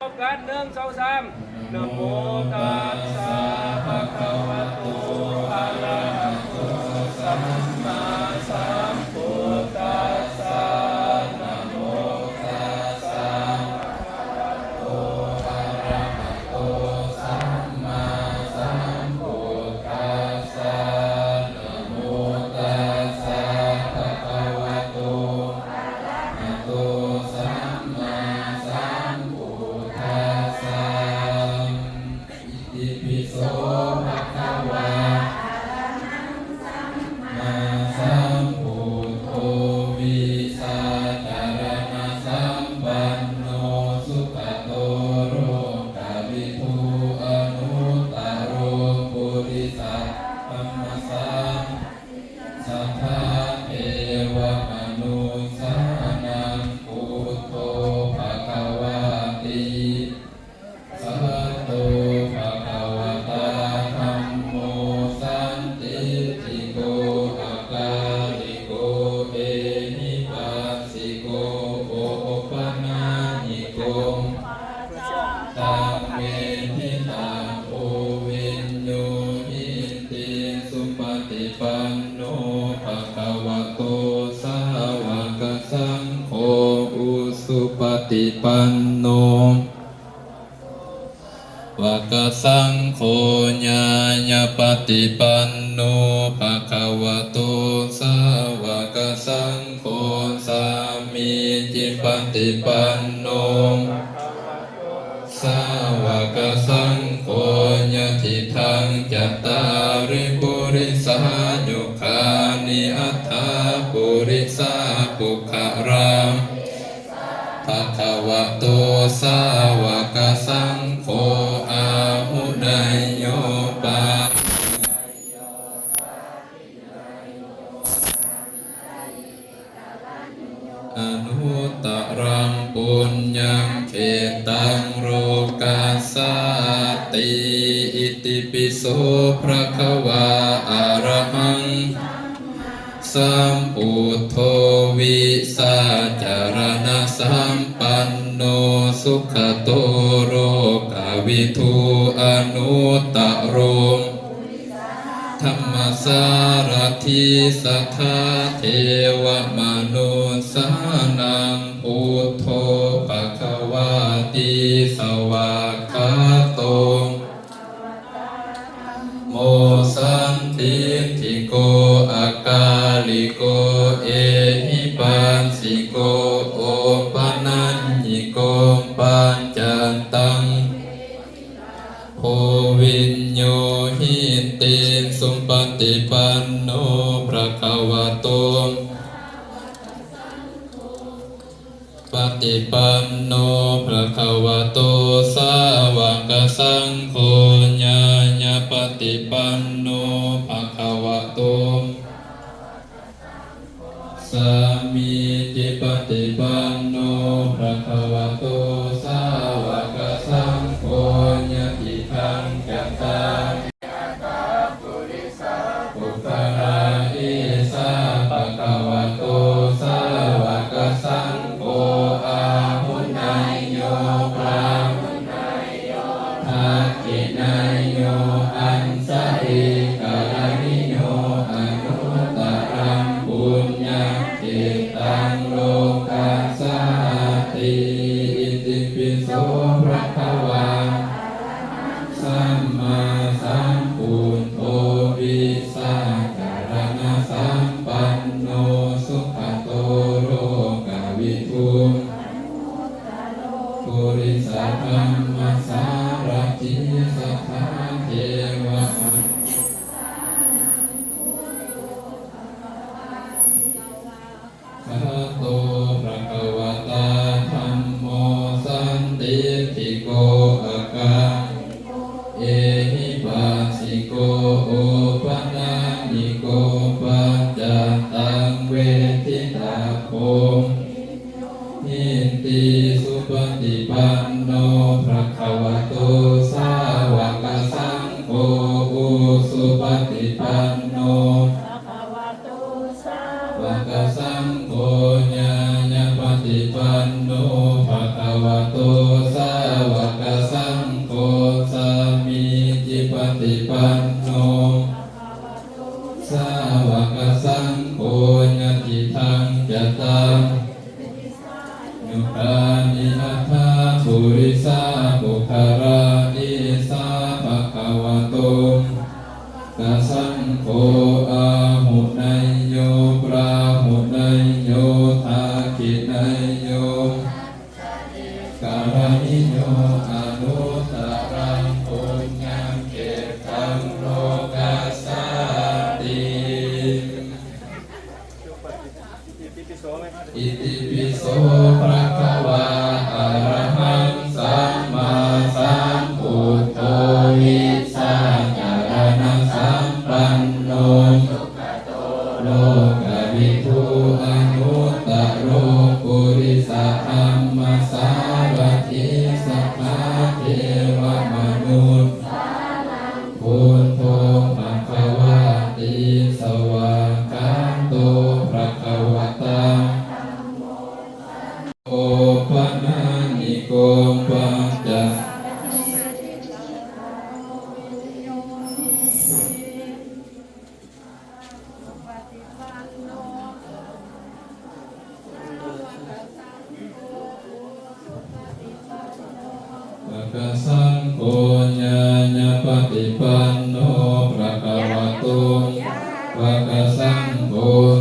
พบกัน1 2 3นะโมตัสสะภะคะวะโตอะระหะโตสัมมาสัมพุทธัสสะนะโมตัสสะภะคะวะโตอะระหะโตสัมมาสัมพุทธัสสะนะโมตัสสะภะคะวะโตอะระหะโตสัมมาสัมพุทธัสสะอิติปิโสภะคะวะมาสัมพุทโธวิสาจารณสัมปันโนสุขโตโรกาวิทูอนุตตโรปุริสัพพมสัมสัทธาเทวมนุสานังพุทโธภะคะวะติสัตโตภะคะวะตาธัมโมสันติติโกอะกาลิโกเอหิปัสสิโกโอปนาญิโกตัมเมหิตังโอวินโยหิติสุปฏิปันโนภะคะวะโตสาวกสังโฆอุสุปฏิปันโนวกสังโฆญาญาปฏิปันโนภะคะวะโตสาวกสังโฆสามีจิปฏิปันโนสาวกสังโฆญาทิทังจัตตาริปุริสายุคานิอัตถาปุริสาปุขะรังภะคะวะโตสาวกสังโฆอาหุนายโยปาอนุตตรังปุญญังเขตังโลกัสสติอิติปิโสภะคะวะอะระหังสัมพุทโธวิสาจารณสัมปันโนสุขโตโรกาวิทูอนุตตโรธรรมสารถิสัทธาเทวมนุสานังพุทโธภะคะวะติสวากขาโตโมสันติทิโกอะกาลิโกเอหิปัสสิโกโอปนัญญิโกปัญจตังโพวินโยหิติสุปฏิปันโนภะคะวะโตปฏิปันโนภะคะวะโตสาวกสังโฆญาญาปฏิปันโนภะคะวะโตสามีจิปฏิปันโนภะคะวะโตสาวกสังโฆญาติทังกัตตาปุคราอิสาภะคะวะโตสาวกสังโฆอาหุนายโยปราหุนายโยทักขินายโยอันสะเอกาลิโยอนุตตรังปุญญังเขตังโลกัสสติอิติปิโสภะคะวะสัมมาสัมพุทโธวิสาจารณสัมปันโนสุขโตโรกาวิทูปุริสัพพมสารถิสัทธาเทวะมนุขะโตภะคะวะตาธัมโมสันติติโกอะกาเอหิปัสสิโกโอปนัญญิโกปัจจตังเวทิตาโพหิติสุปฏิปันโนภะคะวะโตสาวกสังโฆอุสุปฏิปันโนภะคะสังโฆญาญาปฏิปันโนภะคะวะโตสาว ปุริสาปุคาราอิสาภะคะวะโตกัสสังโฆอะหุนัยโยปราหุนัยโยทักขินัยโยการณิโยอนุตตรังปุญญังเกตังโลกัสสติอิติปิโสภะคะวะอะระหังสัมมาสัมพุทโธวิชาจารณะสัมปันโนโลกวิทูอนุตตโรปุริสธัมมัสสารถิสัพพะเทวมนุษย์พุทโธภควติสวากขาโตภควตังโอปนานิโกปัญจปะกะสังโฆญาณปฏิปันโนภะคะวะโตปะกะสังโฆ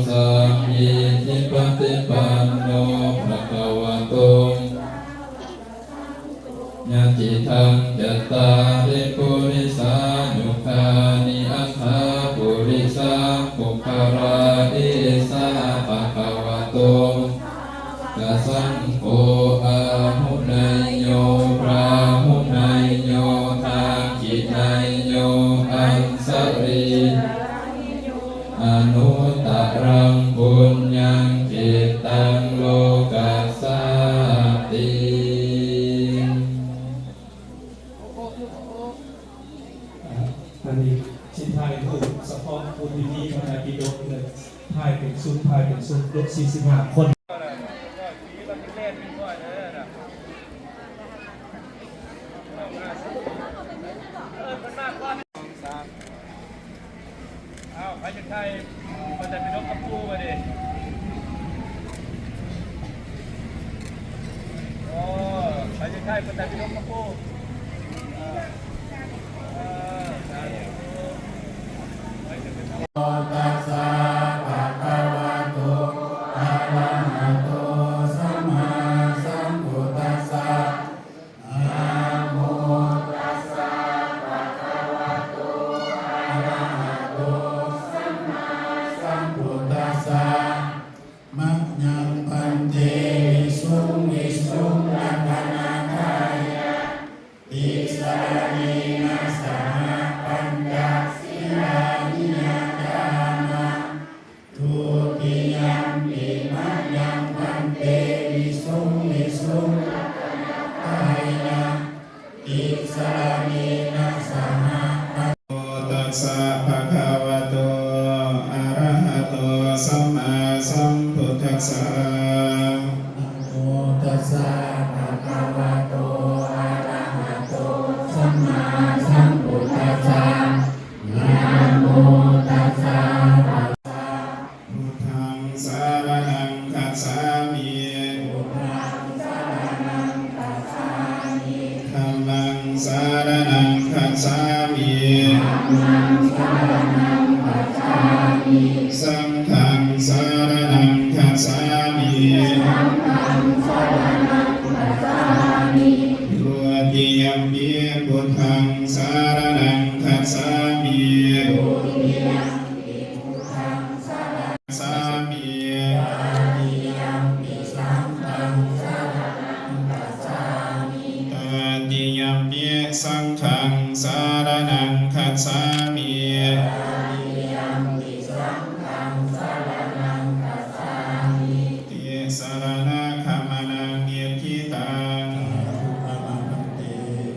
สังฆิทิปฏิปันโนภะคะวะโตญาติทังจัตตาริปุริสานุคานิอัฏฐาปุริสาปุคาราอิสาภะคะวะโตกัสสังโฆอะหุนัยโยปราหุนัยโยทักขินัยโยอันสริอนุตตรังปุญญังเกตังโลกัสสติ อันนี้ชิ้นไทยถูกสะพองอุทินีมาจากกิโลเลยไทยเป็นซุนไทยเป็นซุนรถ45 คนไปจากไทยมันจะเป็นนกกระปูมาดิโอ้ไปจากไทยมันจะเป็นนกกระปูตัสสะภะคะวะโตอะระหะโตสัมมาสัมพุทธัสสะนะโมตัสสะภะคะวะโตอะระหะโตสัมมาสัมพุทธัสสะมัจยังพันเตวิสุงวิสุงรัตนาทายะติสรณีนาสหปัญจศีลานิยตานะทุติยัมปิมัจยังพันเตวิสุงวิสุงรัตนาทายะติสรณีนาสหปัญจตัสสะภะคะวะโตอะระหะโตสัมมาสัมพุทธัสสะนะโมตัสสะภะคะวะโตอะระหะโตสัมมาสัมพุทธัสสะนะโมตัสสะภะพุทธังสารนังคัจฉามิพุทธังสารนังคัจฉามิธัมมังสารนังคัจฉามิธัมมังสารนังคัจฉามิสังฆังสารนังคัจฉามิสังฆังสารนังคัจฉามิทุติยัมปิพุทธังสารนังคัจฉามิทุติยัมปิพุทธังสารนังคัจฉามิตติยัมปิสังฆังสารนังคัจฉามิตติยัมปิสังฆังสารนังคัจฉามิตติยัมปิสังฆังสารนังคัจฉามิติสรณะคัมมนังเยทิตัง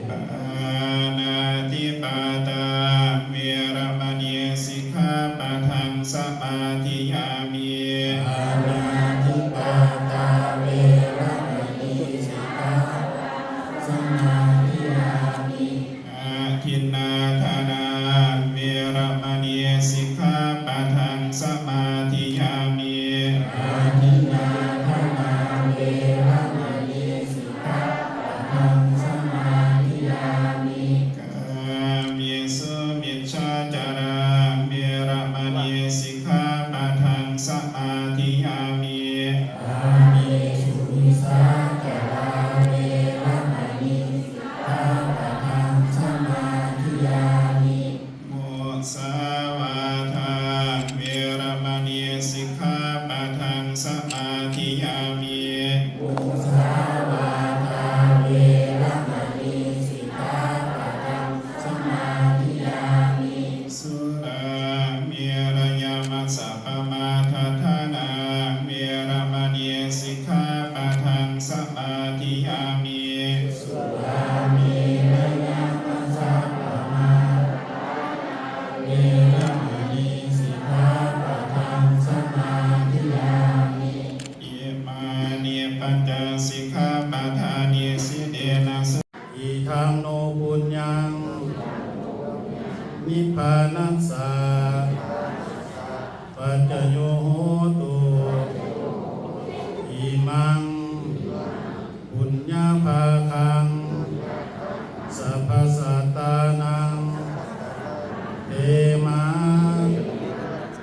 ปานาติปาตาเวรมณีสิกขาปะทังสมาธิยามิปานาติปาตาเวรมณีสิกขาปะทังสมาธิยามิอาทินนาธานาเว านัสสะปัจจโยโหตุอิมังปุญญาภาคังสัพพสัตตานังเทมา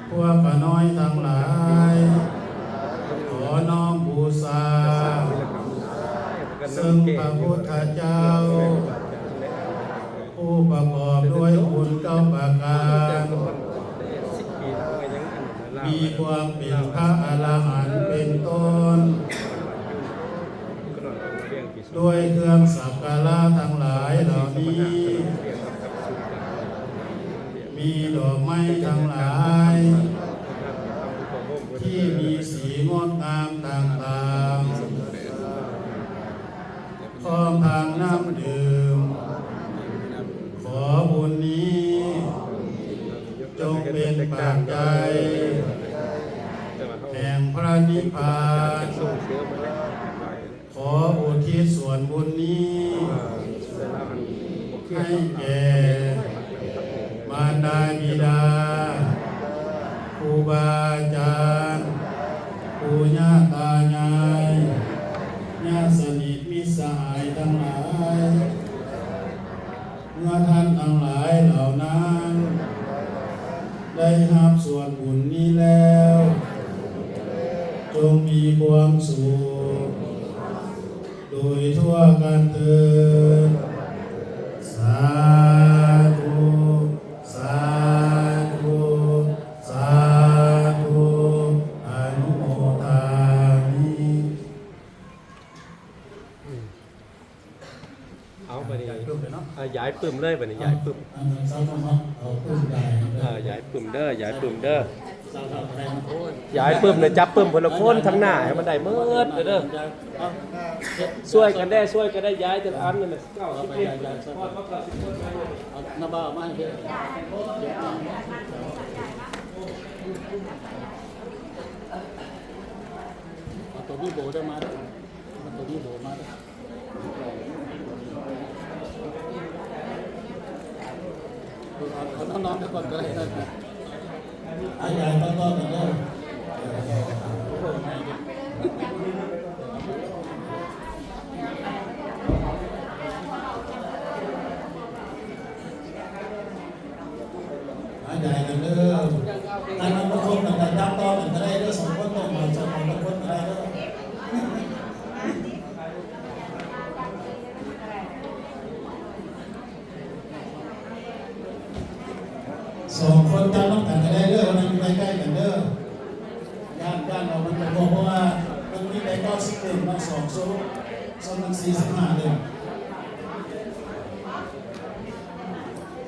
พวกป้าน้อยทั้งหลายขอน้อมบูชาซึ่งพระพุทธเจ้าผู้ประกอบด้วยบุญ9ประการมีความเป็นพระอรหันต์เป็นต้นด้วยเครื่องสักการะทั้งหลายเหล่านี้มีดอกไม้ทั้งหลายที่มีสีงดงามต่างๆพร้อมทางน้ำดื่มขอบุญนี้จงเป็นปัจจัยแห่งพระนิพพานขออุทิศส่วนบุญนี้ให้แก่มารดาบิดาครูบาอาจารย์ปู่ย่าตายายญาติสนิทมิตรสหายทั้งหลายเมื่อท่านทั้งหลายเหล่านั้นได้รับส่วนบุญนี้แล้วจงมีความสุขโดยทั่วกันเถิดสาธุสาธุสาธุอนุโมทามิ เอาไปนี่ย้ายปึ่มเลยไปนี่ย้ายปึ่มย้ายปึ่มเด้อย้ายปึ่มเด้อย้ายปึ่มเลยจับปึ่มคนละคนทั้งหน้าให้มันได้เมิดเด้อช่วยกันได้ย้ายแต่ละอันนั่นน่ะ9 10พอดก็10คนน้าบ่าวมาให้เด้อเอาตัวนี้โบได้มาตัวนี้โบมาน้องๆทุกคนก็ได้อาจารย์ต้องกันเลยอาจารย์กันเลยอันนั้นบางคนมันจะจับต้องมันก็ได้ด้วย2 คนต้องมา2 คนบางคนก็ได้ด้วย2 คนจำต้องกันก็ได้เด้อมันอยู่ใกล้ๆกันเด้อย่านเรามันเป็นเพราะว่ามันมีไป90 เดือนมา2 โซ่มัน45 เดือน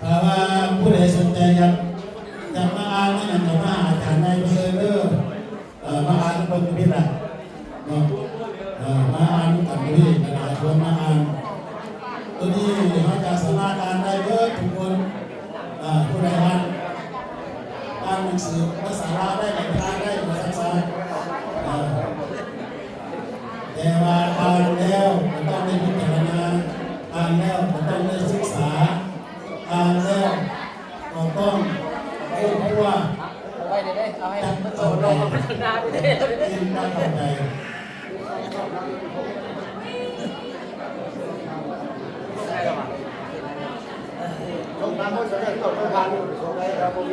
ถ้าว่าผู้ใดสนใจอยากมาอ่านนั่นก็มาอาจารย์ในเบอร์เด้อมาอ่านเพิ่นพี่ล่ะเนาะมาอ่านกันพี่กระดาษเพิ่นมาอ่านตัวนี้เขาจะสามารถอ่านได้เด้อทุกคนผู้ใดอ่านหนังสือภาษาลาวได้ภาษาได้ภาษาไทยแต่ว่าอ่านแล้วมันต้องได้พิจารณาอ่านแล้วมันต้องได้ศึกษาอ่านแล้วก็ต้องรู้ว่าจับเอาใจกินได้เข้าใจลงน้ำมันจะได้ตกทานอยู่ตรงไหนครับผม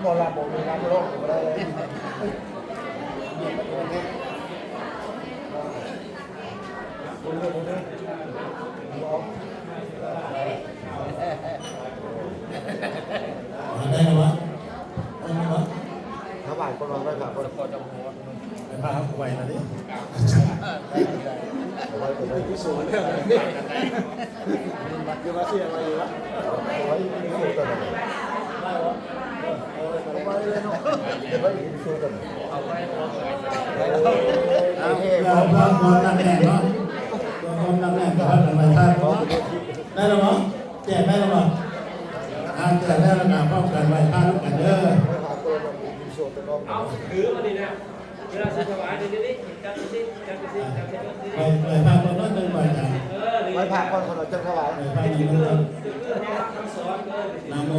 หมอลำบอกมีน้ำร้อนอะไรเลยได้หรือวะได้หรือวะถ้าบ่ายคนเราได้ครับคนพอจะหัวไปพาไหวนะดิไหวไปที่สวนเนี่ยคือว่าเสียอะไรอยู่วะไหวที่สวนกันได้วะไปเลยเนาะเดี๋ยวไปที่สวนกันเอาไปเราพาคนตั้งแน่เนาะคนตั้งแน่ก็ทำอะไรท่านได้หรือวะแจกได้หรือวะแจกได้แล้วนะพร้อมกันไหวพาลูกกันเด้อ เอาถือมาดินะเวลาซื้อถวายเดี๋ยวนี้จับไปสิจับไปสิจับไปสิ ไปพาคนนั้นเป็นบ่อยจัง ไว้ผ่าก่อนคนเราจะถวาย ไปพาคนนั้น คือให้รับคำสอน นะโม